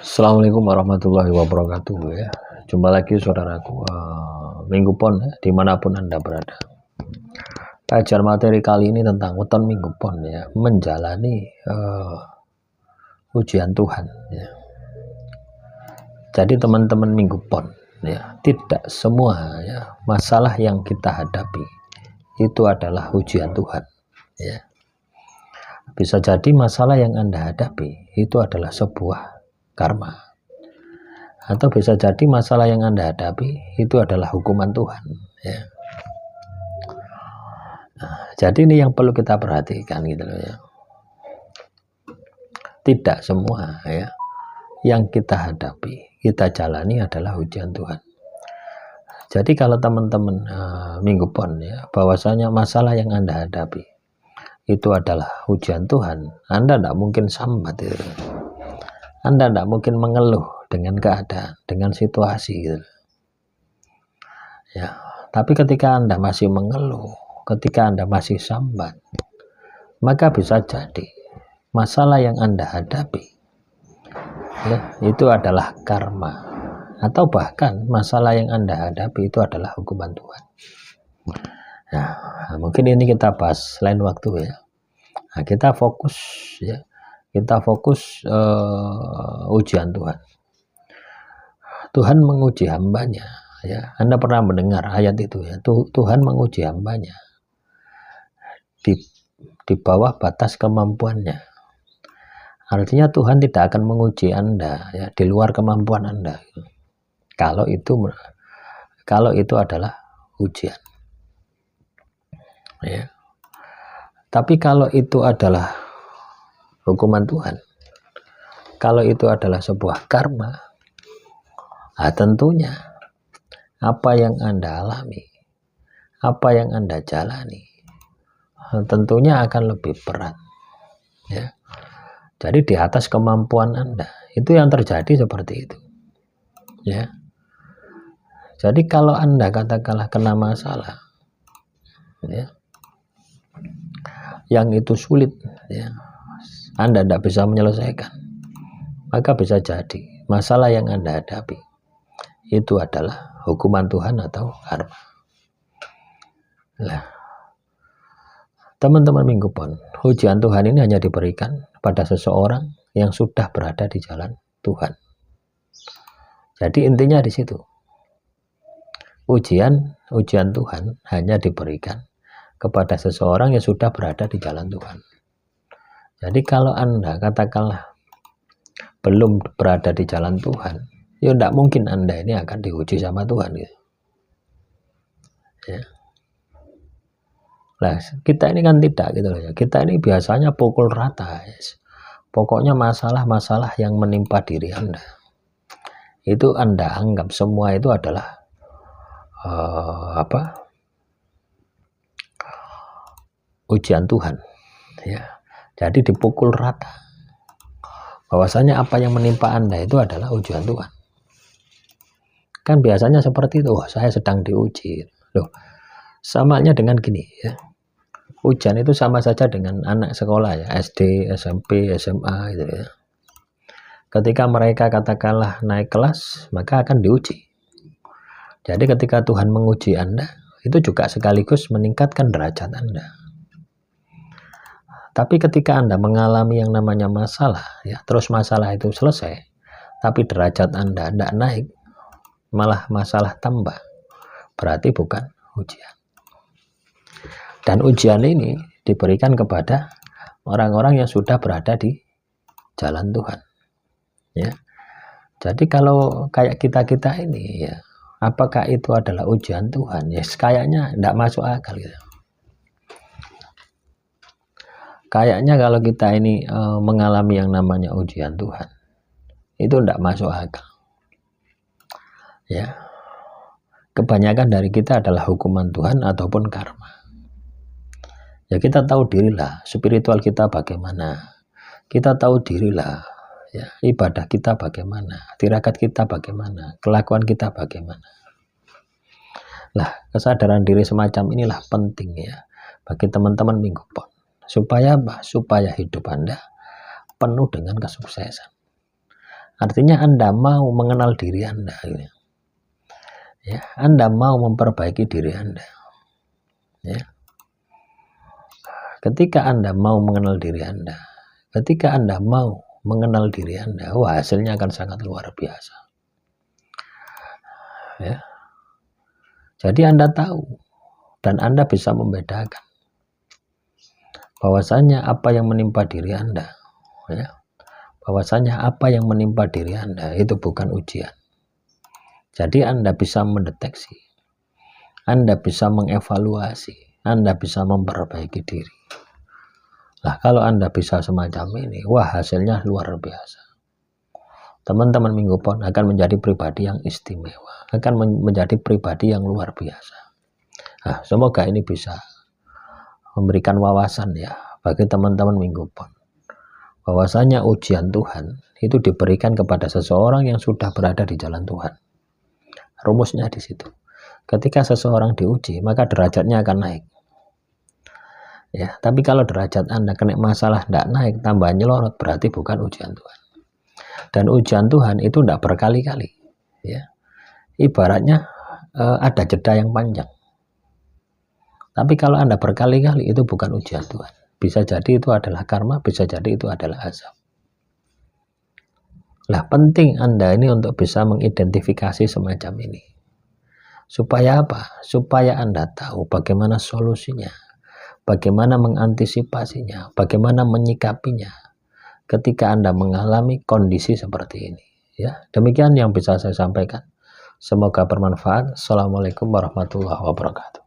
Assalamualaikum warahmatullahi wabarakatuh ya. Jumpa lagi saudaraku Minggu Pon ya, dimanapun Anda berada. Kajian materi kali ini tentang weton Minggu Pon ya, menjalani ujian Tuhan ya. Jadi teman-teman Minggu Pon ya, tidak semua ya masalah yang kita hadapi itu adalah ujian Tuhan ya. Bisa jadi masalah yang Anda hadapi itu adalah sebuah karma, atau bisa jadi masalah yang Anda hadapi itu adalah hukuman Tuhan ya. Nah, jadi ini yang perlu kita perhatikan gitu loh ya. Tidak semua ya yang kita hadapi, kita jalani adalah ujian Tuhan. Jadi kalau teman-teman Minggu Pon ya, bahwasanya masalah yang Anda hadapi itu adalah ujian Tuhan, Anda tidak mungkin sambat gitu. Anda tidak mungkin mengeluh dengan keadaan, dengan situasi gitu. Ya, tapi ketika Anda masih mengeluh, ketika Anda masih sambat, maka bisa jadi masalah yang Anda hadapi ya, itu adalah karma, atau bahkan masalah yang Anda hadapi itu adalah hukuman Tuhan. Nah, mungkin ini kita bahas lain waktu ya. Nah, kita fokus ya. Kita fokus ujian Tuhan. Tuhan menguji hambanya ya. Anda pernah mendengar ayat itu ya. Tuhan menguji hambanya di bawah batas kemampuannya. Artinya Tuhan tidak akan menguji Anda ya, di luar kemampuan Anda. Kalau itu adalah ujian. Ya. Tapi kalau itu adalah hukuman Tuhan, kalau itu adalah sebuah karma, nah tentunya apa yang Anda alami, apa yang Anda jalani, tentunya akan lebih berat ya. Jadi di atas kemampuan Anda, itu yang terjadi seperti itu ya. Jadi kalau Anda katakanlah kena masalah ya, yang itu sulit ya, Anda tidak bisa menyelesaikan, maka bisa jadi masalah yang Anda hadapi itu adalah hukuman Tuhan atau karma. Nah, teman-teman Minggu Pon, ujian Tuhan ini hanya diberikan pada seseorang yang sudah berada di jalan Tuhan. Jadi intinya di situ. Ujian Tuhan hanya diberikan kepada seseorang yang sudah berada di jalan Tuhan. Jadi kalau Anda katakanlah belum berada di jalan Tuhan, ya tidak mungkin Anda ini akan diuji sama Tuhan gitu. Ya. Nah, kita ini kan tidak gitu loh ya. Kita ini biasanya pukul rata. Yes. Pokoknya masalah-masalah yang menimpa diri Anda, itu Anda anggap semua itu adalah ujian Tuhan. Ya. Jadi dipukul rata. Bahwasanya apa yang menimpa Anda itu adalah ujian Tuhan. Kan biasanya seperti itu, saya sedang diuji. Loh, samanya dengan gini ya. Ujian itu sama saja dengan anak sekolah ya, SD, SMP, SMA gitu ya. Ketika mereka katakanlah naik kelas, maka akan diuji. Jadi ketika Tuhan menguji Anda, itu juga sekaligus meningkatkan derajat Anda. Tapi ketika Anda mengalami yang namanya masalah, ya, terus masalah itu selesai, tapi derajat Anda tidak naik, malah masalah tambah, berarti bukan ujian. Dan ujian ini diberikan kepada orang-orang yang sudah berada di jalan Tuhan. Ya. Jadi kalau kayak kita ini, ya, apakah itu adalah ujian Tuhan? Ya, kayaknya tidak masuk akal gitu. Kayaknya kalau kita ini mengalami yang namanya ujian Tuhan, itu tidak masuk akal. Ya, kebanyakan dari kita adalah hukuman Tuhan ataupun karma. Ya kita tahu dirilah spiritual kita bagaimana, kita tahu dirilah ya ibadah kita bagaimana, tirakat kita bagaimana, kelakuan kita bagaimana. Lah kesadaran diri semacam inilah penting ya bagi teman-teman Minggu Pon. Supaya apa? Supaya hidup Anda penuh dengan kesuksesan. Artinya Anda mau mengenal diri Anda, gitu. Ya, Anda mau memperbaiki diri Anda. Ya. Ketika Anda mau mengenal diri Anda, ketika Anda mau mengenal diri Anda, wah, hasilnya akan sangat luar biasa. Ya. Jadi Anda tahu dan Anda bisa membedakan bahwasanya apa yang menimpa diri Anda, ya, bahwasanya apa yang menimpa diri Anda itu bukan ujian. Jadi Anda bisa mendeteksi, Anda bisa mengevaluasi, Anda bisa memperbaiki diri. Nah, kalau Anda bisa semacam ini, wah, hasilnya luar biasa. Teman-teman Minggu Pon akan menjadi pribadi yang istimewa, akan menjadi pribadi yang luar biasa. Nah, semoga ini bisa memberikan wawasan ya bagi teman-teman Minggu Pon, bahwasanya ujian Tuhan itu diberikan kepada seseorang yang sudah berada di jalan Tuhan. Rumusnya di situ. Ketika seseorang diuji, maka derajatnya akan naik. Ya, tapi kalau derajat Anda kena masalah tidak naik, tambah nyelorot, berarti bukan ujian Tuhan. Dan ujian Tuhan itu tidak berkali-kali. Ya, ibaratnya ada jeda yang panjang. Tapi kalau Anda berkali-kali, itu bukan ujian Tuhan. Bisa jadi itu adalah karma, bisa jadi itu adalah azab. Lah, penting Anda ini untuk bisa mengidentifikasi semacam ini. Supaya apa? Supaya Anda tahu bagaimana solusinya, bagaimana mengantisipasinya, bagaimana menyikapinya ketika Anda mengalami kondisi seperti ini. Ya, demikian yang bisa saya sampaikan. Semoga bermanfaat. Assalamualaikum warahmatullahi wabarakatuh.